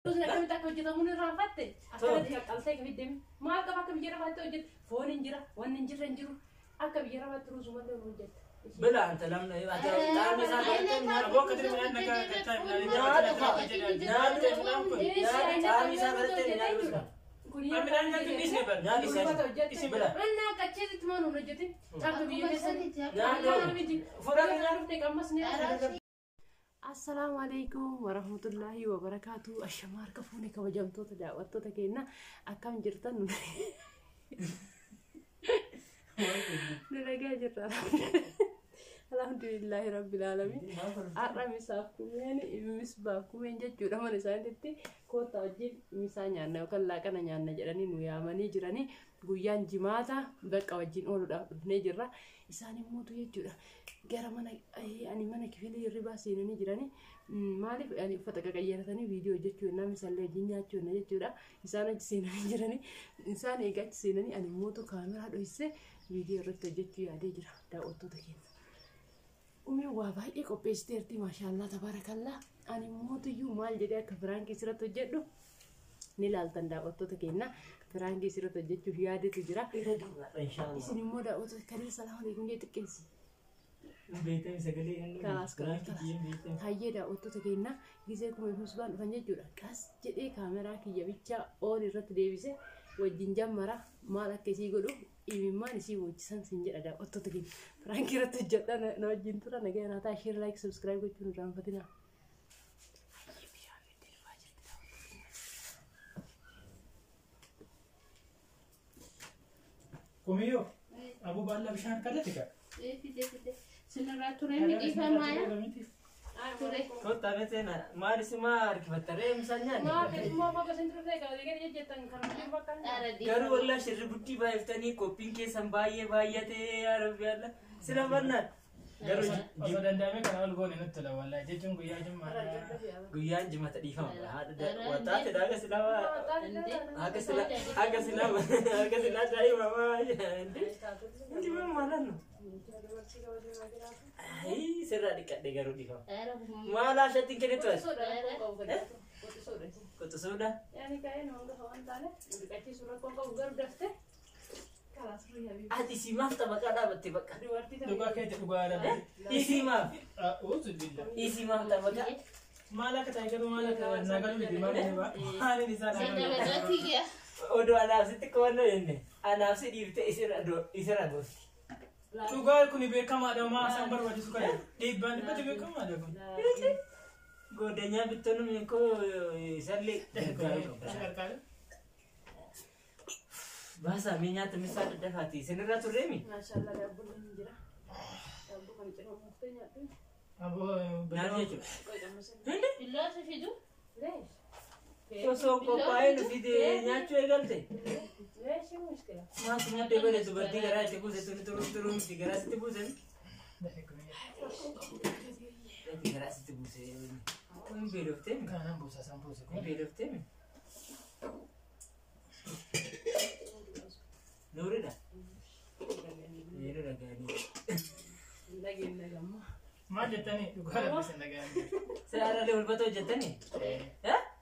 Terus nak kami tak kerja tamu ni rapat deh. Akan dia kalau saya kami dem, mal kau kami bicara rapat tu je. Phone injira, one injira injiru. Akan bicara rapat terus semua tu muncul. بلا أنت لم تعمل سافرت أبوك كتير من أنك كتير من السلام عليكم ورحمة الله وبركاته. الشمار كفوني كوجمتو تدعوتو تكينا أكم جرتن نلقى جرتن الحمد لله رب العالمين. أرى مسافكم يعني مسباكم من جد رحمة سانتي كوتا جيب مسانيا نوكل كنا نيانا جراني نويامني جراني guyaan jimaata bakka wajjin ooluudhaaf dhufnee jirra. Isaan immoo jechuudha gara mana ani mana kifilee hirribaa seenanii jiranii maaliif ani uffata qaqayyaratanii viidiyoo hojjechuu nama isallee wajjin nyaachuu jechuudha. Isaan achi seenanii jiranii isaan egaa achi seenanii ani immoo kaameraa dhohissee viidiyoo irratti hojjechuu yaadee jira daawwattoota keenya. Umee waa baay'ee qopheessiteerti maashaallah tabaarakallaa. Ani immoo maal jedhee akka firaankii sirratti hojjedhu ni laaltan daawwattoota keenya. Firaankii sirratti hojjechuuf yaadetu jira. Isin immoo daawwattoota kanii salaamu alaikum jee xiqqeessi. Hayyee daawwattoota keenya gisee kuma musbaan dhufan jechuudha. Qas jedhee kaameraa kiyya bichaa ool irratti deebisee wajjin jammara maal akka isii godhu imimmaan isii wajjisan sin jedha daawwattoota keenya. Firaankii irratti hojjedha na wajjin tura nagaya naa ta'a share like subscribe gochuun irraa hinfatinaa. Kumiyo, abu balla bishaan kadhate ka? Fide. Sinirraa ture midhiifamaaya. Ture. Kota betena, maal isuma harkifattare misaanyaan. Maa bakka sinirraa eegaa gadi jettan kan nuti bakka. Garuu walaa shirri buddii baay'iftanii qophiin keessan baay'atee yaa rabbi alla sila barnaan. Garuu osoo danda'ame kana ol goone nutti tola wallahi jechuun guyyaa jimmaa. Guyyaan jimata dhiifama. Wataate daaga silaa haga silaa daa'ima indi maalan ai sirraa dhiqadhe garuu dhiifama. Maal ashattiin kennitu as? Qotisoodha. Yani kaa'ee nama waan taane dhiqachii suuraa qofa garuu daftee. Ati isimaaf taphataa dhaabatte bakka. Dhugaa keetti dhugaa dhabee. Isimaaf. Uutu billah. Isimaaf taphataa. Maal akka ta'e garuu maal akka nagaluu miti maal eebaa. Maaliin isaa Sadabadootiya. Oduu anaaf sitti qabannoo jenne anaaf si dhiiftee isirra goosti. Dhugaa kun beekamaadha maa isaan barbaachisu kana dhiibbaan dhibbatti beekamaadha kun. Goddanyaa bittoonni miikoo isallee. Bahasa minyak temisah ada hati. Senera tu remi. Masyaallah dabbul ni jira. Dabbul kan cuma muftanya tu. Abu Nari je. Bilaa se fidu. Lesh. So kopai nu fide nyachu egalte. Lesh muskila. Masnya debere tu berarti gara itu buat turun gara itu buat. Gara itu buat. Kau belok tem. Kanan busa sambusa. Kau belok tem. Nurida. Ini dah gani. Lagi lama. Maal jettanii dhugaa dhabbisan dhaga'anii. Seara le ulbata hojjettanii?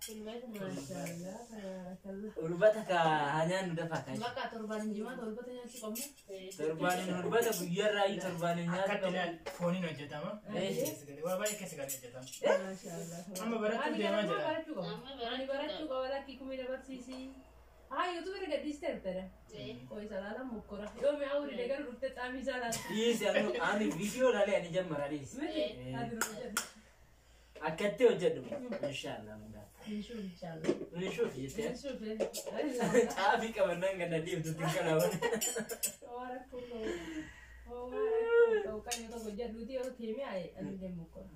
Masyaallah tabarakallah. Ulbata ka hanyaan nu dafa kan. Bakka torbaan jimaa ulbata nyaachuu qabna. Torbaanin ulbata guyyaarraa torbaanin nyaatu Akkatti ilaal fooniin hojjetama. Waa baay'ee keessa galee hojjetama. Masyaallah. Amma barattuu deemaa jira. Ani barachuu qaba lakkii kumii dabarsiisii. YouTube irra gadhiistee tere. Koi salala mukkora. Yoo mi awuri degar rutte xaami salala. Yes, ani video lale ani jammara dis. Akkatti hojjedhu. Inshallah munda. Inshallah. Nishuf yete. Inshallah. Xaafi qabannan gada diimtu tinkalawan. Ora kullu. Oh, kan yo to hojjedhu ti yoo theme aaye ani de mukkora.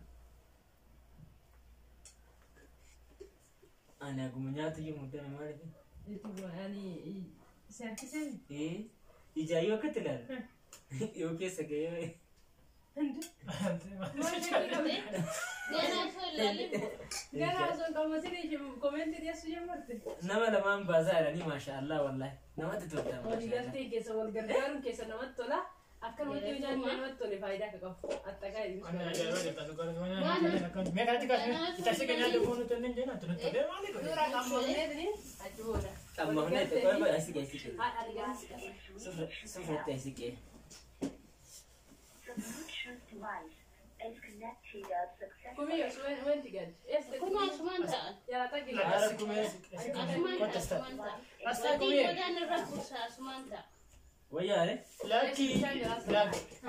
Ani aguma nyaatu yoo muddame maaliif? Itu yani serkisen. Ijaayu akkatti ilaala. Yoo keessa gahee. Gara son kamu sini komenti dia sudah mati. Nama lamaan baasaa jedhanii maashaallah wallahi namatti tolta. Waliigaltee keessa wal gargaaruun keessa namatti tola. Akka nuti hojjaan namatti tole faayidaa akka qabu. Attakaa inni. Ana ajaa'iba jirta dhugaatu mana mee kanatti kaasne itti keenyaa deemuu nuti hin jenna tunutti deemu maali godhe. Dura qammoonee achi booda. Qammoonee tokko asii asii. Haadha dhigaa. Sufurte asii. Kumiyyo wanti gadi. Kuma asumaan ta'an. Yaa tagi. Ara kumee kontesta. Asta kumee. Godaan irra kursa asumaan ta'a. Wayyaare. Laki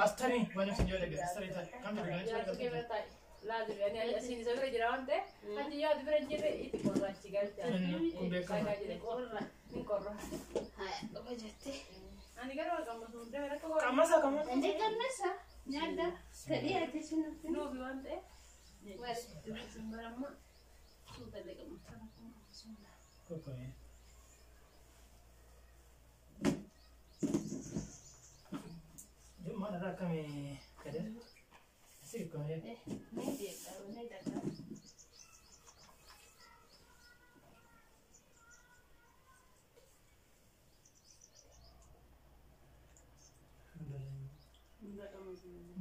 astani wanti sin joola gadi astani ta'a kamtu gadi. Laatu ani asiin isa bira jira waan ta'e ati yaadu bira jirre itti qorraachi galcha. Kun beekama. Qorra ni qorra. Haa qofa jettee. Ani gara waa qamma sun dama rakka qorra. Qammasa qammasa. Andi kannasa nyaadda fedhii ati sinutti. Nuufi waan ta'e. Wal simbaramma suutalle qabu. Kokkoye. Mana rakame kader. Sik ko ya. Ni dia kalau ni dah.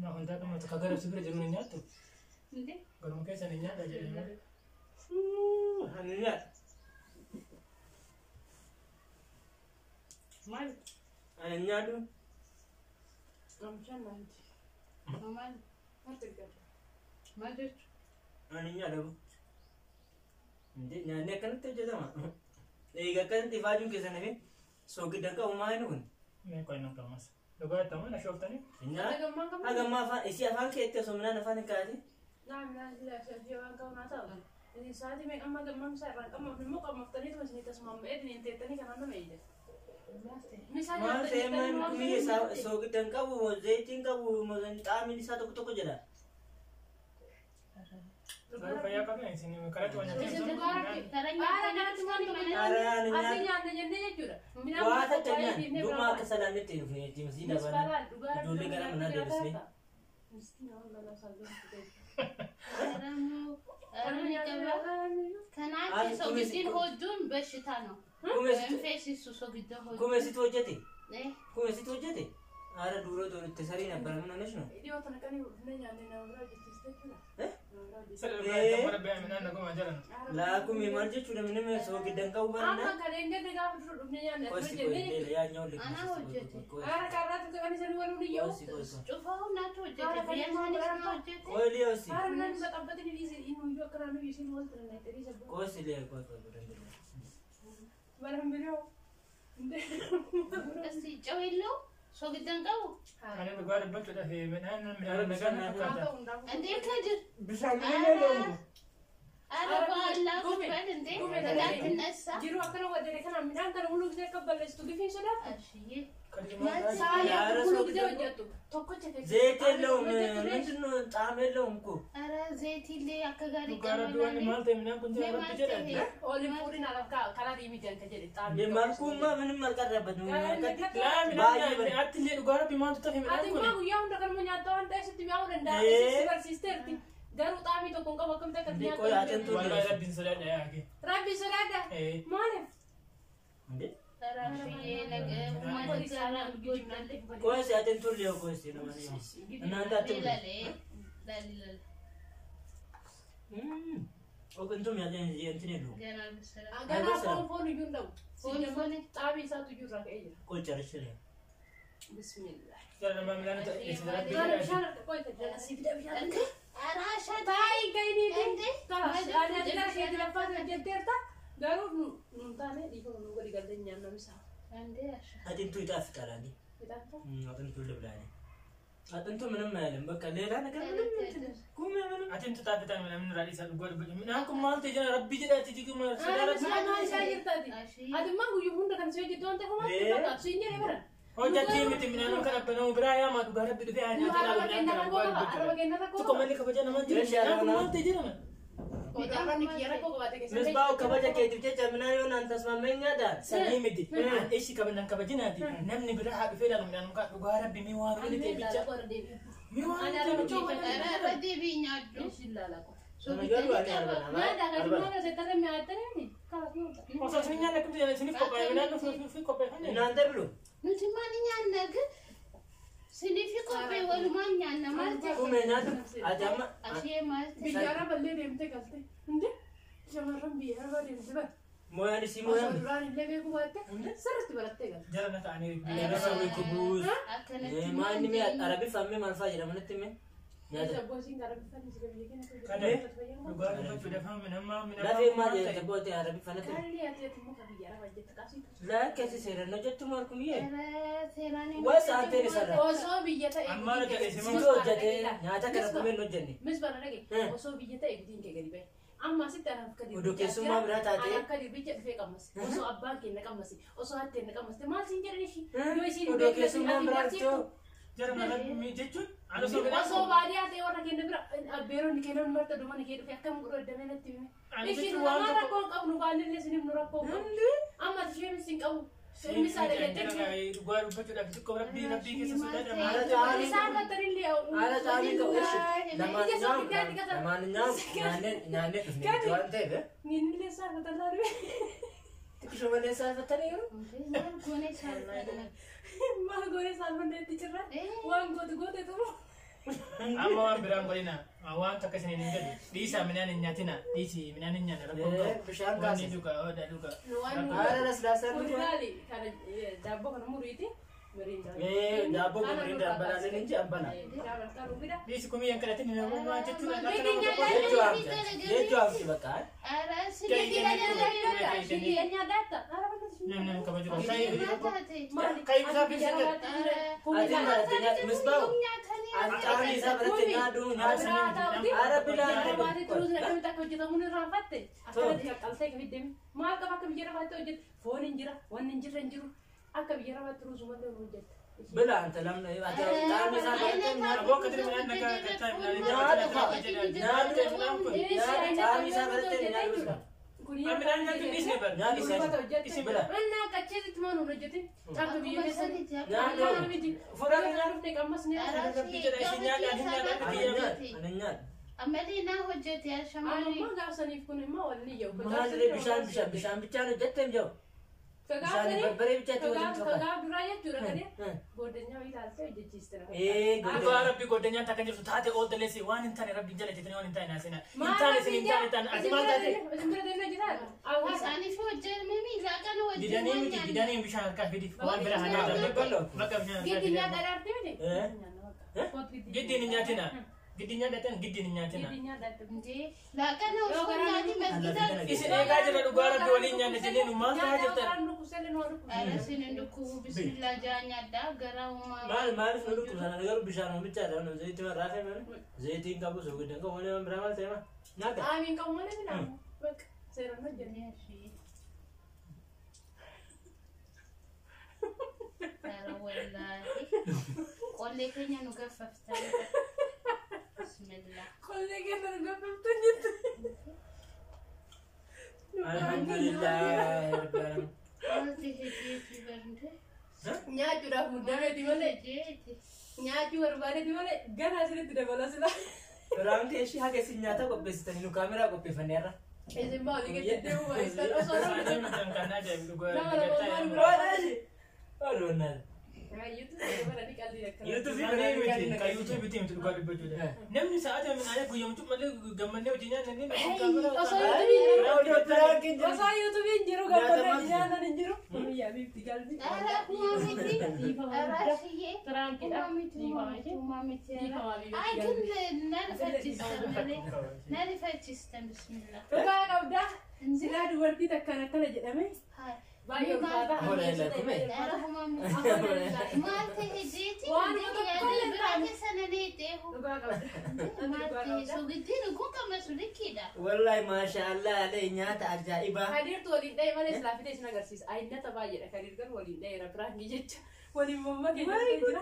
Na honda kama kagara sibire jamu nyatu. Nanti. Garum kesa nyata jadi. Hanya. Mal. Hanya tu. Gamchan nanti. Mamal. Nanti gadi. Madut. Hanya tu. Nanti nyanyi kan tu je sama. Kan tifajun kesan ni. So kita kau main pun. Me ko ina kamas. Doga tamu na shoftani. Hanya. Ada gampang kamu. Agak maaf. Isi apa ke itu sebenarnya nafas kali. Nah, jelas dia orang kau nak tahu. Ini saat ini amma gampang saya orang kamu mau kamu tadi tu masih kita semua ini tadi kan anda meja. Misalnya Mas emang kami so kita kau zaitin kau mau kami di satu toko je dah. Baru kaya kami sini kalau tu banyak. Caranya cuma aslinya ada jadinya juga. Wah, tanya. Rumah kesalahan itu di masjid apa? Dulu kan mana ada di sini. Kanaati sogitiin hojuun bashita no. Infeesi sogidda hojuun. Kuma situ hojjete? Kuma situ hojjete? Ara duro itti sariin abbaan mana nashno? Dhiyoo tana kan nyaanne nama biraa hojjechiiste jechuudha. Sirrii bara ba'aa minaan naguma jiran. Laa kumi maal jechuudha minime soogiddan qabu Amma barana? kan eeggadde gaafa dura dhufne nyaanne Kosi asuma kosi jennee. yaa nyaawli. Ana hojjete. Ara karraatu kan isan waluu dhiyyoo. Kosi kosi. Cufa hundaatu hojjete. Biyya maanis na hojjete. Koy liya osi. Ara minaan isa qabbatini dhiise inni iyyuu akkanaa nuyi isin wal tirana itti dhiise. Kosi liya koy koy koy. Bara biroo. Asti cawillo sogiddan qabu. Ani dhugaa dubbachuudha fi midhaan nagaan fakkaata. Andee ka jir. Bishaan malee loomu. Ara baallaa gubbaadha ndee. Kanaatti nassa. Jiru akkana wadere kana midhaan kana muluu gisee akka balleessitu gifiin sodaata. Ashiyyee. Saayyaa muluu gisee hojjettu. Tokkocha fe'e. Zayit የለውም ምንድነው ጣዕም የለውም እኮ Ara zayitiillee akka gaarii Dhugaa rabbi maal ta'e midhaan kun jala rabbi jedha. Oolin fuudhin alaaf karaa diimii jan ka jedhe xaami. የማልኩማ ምንም አልቀረበትም Laa midhaan atti illee dhugaa rabbi maaltu tafe midhaan Ati kun. immoo guyyaa hunda kanuma nyaatta waan ta'eef sitti mi'aawuu danda'a. Si barsiisteerti. Garuu xaamii tokko hin qabu akkamitti akka Qoy atentu Wallahi rabbiin sodaadha yaake. Rabbi sodaadha. Maaliif? እንዴ Taraafiyyee uummata jaalala hojjetalle. ቆይ አቴንቱ ሊዮ ቆይ ነው እናንተ አትብሉ Laalilal. ኦግንቱም ያለ እንትን የለውም Ganaa bisala. Ganaa foon iyyuu hin dhabu. Foon. Xaamii isaatu iyyuu irraa ka'ee jira. ቆይ ጨርሼ ነው Bismillah. Jala nama midhaan isa rabbi Gaara jedha. bishaan harka qoy tajjala si fida bishaan. Ande. Ara ashaa Taa'ii ga'inii fi Ande. kalas aadaa jala ishee laffaa hojjetteerta. Garuu nun taane dhiifama nu gadi galtee nyaanna misaa. Ande ashaa. አጥንቱ ይጣፍጣል አንዴ Bitaafta. አጥንቱ ልብላኔ አጥንቱ ምንም አይልም በቃ ሌላ ነገር ምንም ቁም ምንም Atiin tutaafitaan midhaan irraa dhiisaa dhugaa dubbatu. Midhaan kun maal ta'e jala rabbi jedha ati jiguma sodaa Aadaa rabbi. bishaan maal isaa jirtaati? Ati immoo guyyuu hunda kan si hojjettu waan ta'eef homaa fakkaatu si hin jedhe bara. Hojjattii miti midhaan kan abbanamu biraa yaamaa dhugaa rabbi dhufee haa nyaatee Araba midhaan keenya kana rakkoo dhugaa qaba. Araba dubbatu. keenya rakkoo Tokko qaba. malli kabaja namaa jira. Midhaan kun maal ta'e jedhama. Midhaan kiyya rakkoo qabaate keessatti. ምስባው ከበጀ ከቲፍ ጀ ምና ይሆን አንተ ተስማመኛ ዳር Sanii miti. Ishi kabajan kabajinaati. Namni biraa haa dhufee dhalu midhaan kan dhugaa rabbi mi waan wali ta'e bicha. Mi waan ta'e bicha. Ara irra deebii nyaaddu. ነገሩ አለ Osoo isin nyaanna akkamitti isiniif qophaa'e midhaan nuuf qophaaye. እናንተ ብሉ Nuti maal nyaanna Sinifi kophee walumaan nyaanna maal ta'e? Kume nyaata ajama. Ashee maal ta'e? Biyyaara ballee deemtee galte. Hundi shamarran biyyaara ballee deemtee galte. Moyaan isii Osoo moyaan. duraan illee beekuu baatte sirriitti barattee galte. Jara na ta'anii Biyyaara sawwee kubuus. Akkanatti Maanni mee arabi fammee maal fa'aa jedhama natti mee? Nyaata. Boosiin gara bifanni si biyya keenya Kadee dhugaa dubbachuu dafaa minammaa Lafee maal jedhama bootee arabi fannatti. Kalli ati ati muka biyyaara baay'eetti kaasitu. Laakkeessi seeraan hojjettu maal kun yee? seeraan Waa sa'aateen isarra. Osoo biyya ta'e Ammaa na jedhee Situ hojjetee nyaata kana kumeen hojjenne. mis bara dhage osoo biyya ta'e gudiin kee gadi ba'e. Amma asitti anaaf gadi Oduu keessummaa biraa taatee. Anaaf gadi biyya dhufee qammasi. Osoo abbaan keenya qammasi. Osoo hatteen na qammasti. Maal siin jedhan ishii? Yoo isiin Oduu keessummaa biraa dhuftoo. jara na rabbi jechuun ana Osoo baadiyyaa ta'e warra keenya bira abbeeronni kennan marta dhumani kee dhufe akkam godhu addamee natti hime. Ishiin nama rakkoo hin qabnu baallillee isiniif nu rakkoo hin qabnu. Amma isheen isin qabu. Inni isaa dhagattee. dhugaa dubbachuudhaaf xiqqoo rabbii keessa sodaadha. Haala caalii. Isaan battanillee. Haala caalii ta'u ishi. Lamaan nyaannee dhufne waan ta'eef. Niinillee isaa battalaa dhufe. Xiqqishoo malee saafatanii jiru. maal goone saalfadha. Maal goone saalfanneetti jirra. Waan goote turu. Amma waan biraan godhina waan takka isiniin hin jedhu dhiisaa midhaan hin nyaatina dhiisii midhaan hin nyaanne rakkoo Bishaan wanni kaase. dhuga. Haala laslaasaa dhugaa. Kuduraalee kana daabboo kana muriiti. Daabboo gurgureen daabbalaalen hin ji'abbala. Dhiisi kumii hin kadhatin hin haguumaa jechuudha. Jechuu hafti bakka. Namni nama kabaju qabu. Maali? Kayi bisaa bilisa jedhu. Ati maalatti nyaata misbaawu. Ati caanii isaa biratte nyaaduu nyaata. Haala Bila anta lamna ati caanii isaa biratte nyaaduu. Aboo akka midhaan nagaa gattaa midhaan Caanii isaa biratte nyaaduu. midhaan nyaatu dhiisne bar. Nyaaduu isaa. Isi bila. Rabbi jedha isin nyaadhaan hin nyaadhaan biyya bar. Ani nyaadhu. Ammalii naa hojjete shamarrii. Maaliree bishaan bichaan hojjette hin jiru. Bishaan barbaree bichaatti waliin qaba. Dhugaa rabbi godhanyaan takka jirtu taate ooltaleessi waan hin taane rabbi jalateetanii waan hin taane naasina. Hin taane isin hin taane taane ati maal taate? Isaaniif hojjete miidhagan wajjin Didanii waan miti nyaanne. didanii bishaan harkaa fidi waan bira haa nyaatan. Bakka bishaan harkaa fidi. Giddiin hin nyaatina. Giddiin nyaadhatan giddiin hin nyaatina. Laaqana osoo nyaati masgidaa. Isin eegaa jira dhugaa rabbi waliin nyaanne jennee nu maal ta'aa jirtan? Arasin ndukku bismillah jaanyadda gara uumaa. Maaliif nu dhukkubsana garuu bishaan oomichaadha. Zayitii warraa ta'e malee zayitiin qabu soogiddan qabu malee biraa maal ta'e nyaata. Gara wallaahi. Qollee keenya nu gaffaftan. Bismillah. Alhamdulillah. Wanti hedduu barnde. Nyaachuudhaaf muddameeti malee Jeeti. nyaachuu barbaadeeti malee gara asirratti dabala sila. Firaanti ishii haga isin nyaata qopheessitanii nu kaameraa qopheeffanneerra. Isin maa olii gadi deemu baay'isan osoo Isaanii nama matan kan ajaa'ibu dhugaa nama rabbi lamaan gattaa biraa. Waluunaan. yuutuubiitiin dhugaa dubbachuudha. Namni sa'aatii midhaan guyyoomtuu malee gammannee hojii nyaanne Osoo yuutuubiin jiru gammadee nyaanan hin jiru. Guyyaa biifti galbi. Ara kuma miti. Ara shiyyee. Tiraankiidha. Kuma miti. Kuma miti. Ay kun na rifachiistan malee. Na rifachiistan bismillah. Dhugaa qabdaa. Silaa dubartii takkaan akkana jedhame. Baay'ee ulfaata. Ara kuma miti. Maal ta'e jeeti? Waan tokko illee biraate sana nee deehu. Dhugaa qabda. Maal ta'e sogittiin kun qama sulikiidha. Wallahi maashaallah alee nyaata ajaa'ibaa. Kadirtu waliin dha'e malee silaa fidee isin agarsiisa. Ayinnata baay'eedha. Kadir garuu waliin dha'eera biraangi jecha. Waliin mamma keenya jira.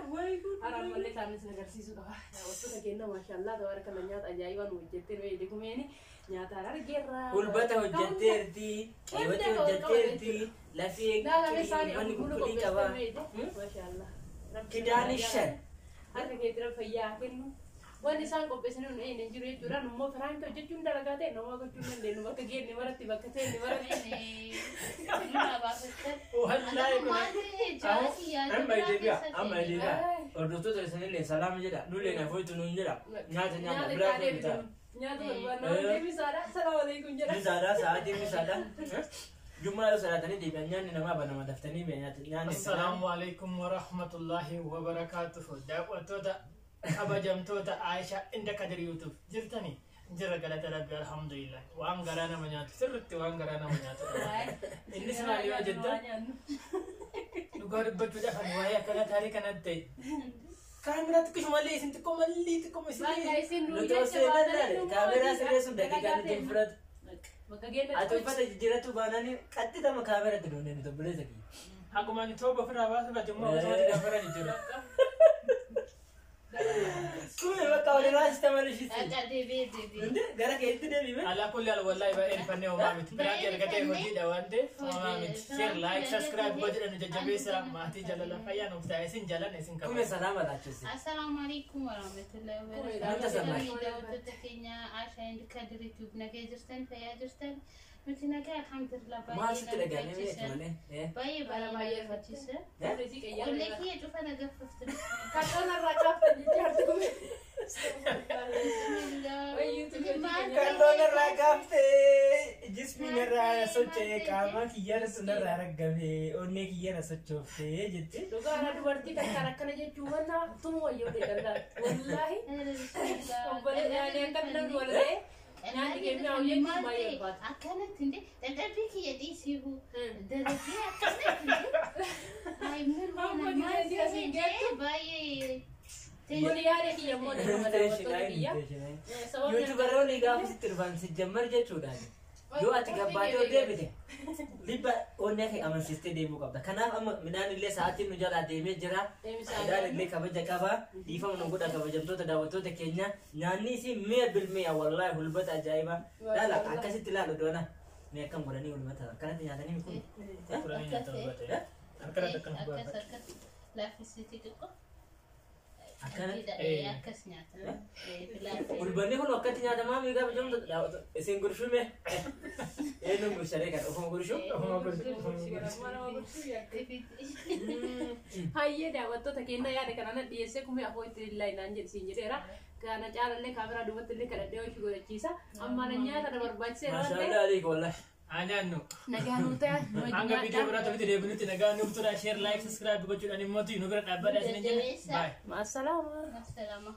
Haraan malee isaan isin agarsiisu qaba. Wantoota keenya maashaallah tawaara kana nyaata ajaa'ibaa nu hojjettee nu eede kumeeni nyaata argeerra. Ulbata hojjetteerti. Qeewwata hojjetteerti. Lafee wanni qulqullii qabaa. Maashaallah. Kidaani shan. Harka keettira fayyaa kennu. Wanni isaan qopheessanii nu eenyu jiru jechuudhaan immoo firaanki hojjechuun dalagaa ta'e nama gochuu hin dandeenyu bakka geenne maratti bakka ta'e maratti. Wallahi kun amma idigaa hordoftoota isaaniillee salaam jedha nullee na foytu nuun jedha nyaata nyaata biraa bitaa nyaata barbaadna misaadha salaamu alaikum jedha misaadha sa'aatii misaadha jummaa yoo salaatanii deebi'an nyaanni namaa banama daftanii nyaanni Assalamu alaikum wa rahmatullahi wa barakatuh. Daawwattoota kabajamtoota Aisha inda Kadir YouTube jirtanii jira galata rabbi alhamdulillah waan garaa nama nyaatu sirriitti waan garaa nama nyaatu innis maali yoo jettan dhugaa dubbachuudhaaf ani waa'ee akkana tarii kanatti kaameeraatti kishumallee isin xiqqoo mallee xiqqoo isin nuti osoo ilaalle kaameeraa sirreessuun daqiiqaan ittiin fudhatu ati uffata jijjiiratu baananii qaxxitama kaameeraatti doonee nuti obboleessa kiyya hagumaan tooba ofirraa baasuudhaati immoo osoo gaafaran jijjiirra Come bakka walirraa sistamalishis. Gara keetti deebi'e. Ala kulli al wallahi ba erfannee homaa miti. Biraa ergatee hojiidha waan ta'eef homaa miti. Share, like, subscribe godhadhaan jajjabeessa maatii jalala fayyaa nuuf ta'e isin jalan isin qabu. Kume salaama laachise. Assalamu alaikum warahmatullahi wabarakatuh. Daawwattoota keenya Aisha inda Kadir YouTube nagee jirtan fayyaa jirtan. Nuti nagaa alhamdulillah Maal sitti dhagahame baay'ee barbaachisa. Qollee kiyya cufa nagaffaftu. Kakkanarraa kaaftan jechaarti kume. Kalloon irraa kaaftee jismiin irraa socho'ee qaama kiyyaan sunirraa argame onnee kiyyaan sochooftee jettee. Dhugaadha dubartii takkaan akkana jechuun wanna tuma wayyoo deegarraa. Wallaahi. Obbolee nyaanee akka namni wal ga'e. Nyaanni keenya hojii baay'ee barbaada. Akkanatti illee dadhabbii kiyya dhiisiihu darabee akkanatti illee ayi mirga namaa jee baay'ee. Kun yaada kiyya immoo nama daawwattoota kiyya. Yuutubaroonni gaafa sitti dhufan si jammar jechuudhaan yoo ati gabbaatee ol deebite dhibba onnee kee amansiistee deemuu qabda. Kanaaf amma midhaan illee sa'aatiin nu jalaa deemee jira. Midhaan illee kabaja qaba. Dhiifama nu godha kabajamtoota daawwattoota keenya. Nyaanni isii mi'a bilmi'a wallaahi hulbata ajaa'ibaa. Laala akkasitti ilaalu doona. Mee akkam godhanii hulbata akkanatti nyaatanii kun. Furanii nyaata hulbata. Akkanatti akkana hulbata. Laaffisiitii xiqqoo. Akkanatti. Akkas nyaata. Hulbanni kun akkatti nyaatamaa miidhaa bijamtoota daawwatu. Isin gurshume. Eenyu gursharee kan ofuma gurshu? Ofuma gurshu. Hayyee daawwattoota keenya yaada kanaan dhiyeessee kumee afootti illaa inaan jedhisiin jedheera. Kana caalallee kaameraa duubatti illee kadhadhee hojii godhachiisa. Amma nyaata na barbaachiseera. Maashaallah aliik wallahi. Anyaannu. Nagaa nuu ta'e. Hanga viidiyoo biraatti nuti deebinutti nagaa nuuf tura share like subscribe gochuudhaan immoo nu bira dhaabbadhaa isin jenna. Bye. Maasalaama. Assalamu.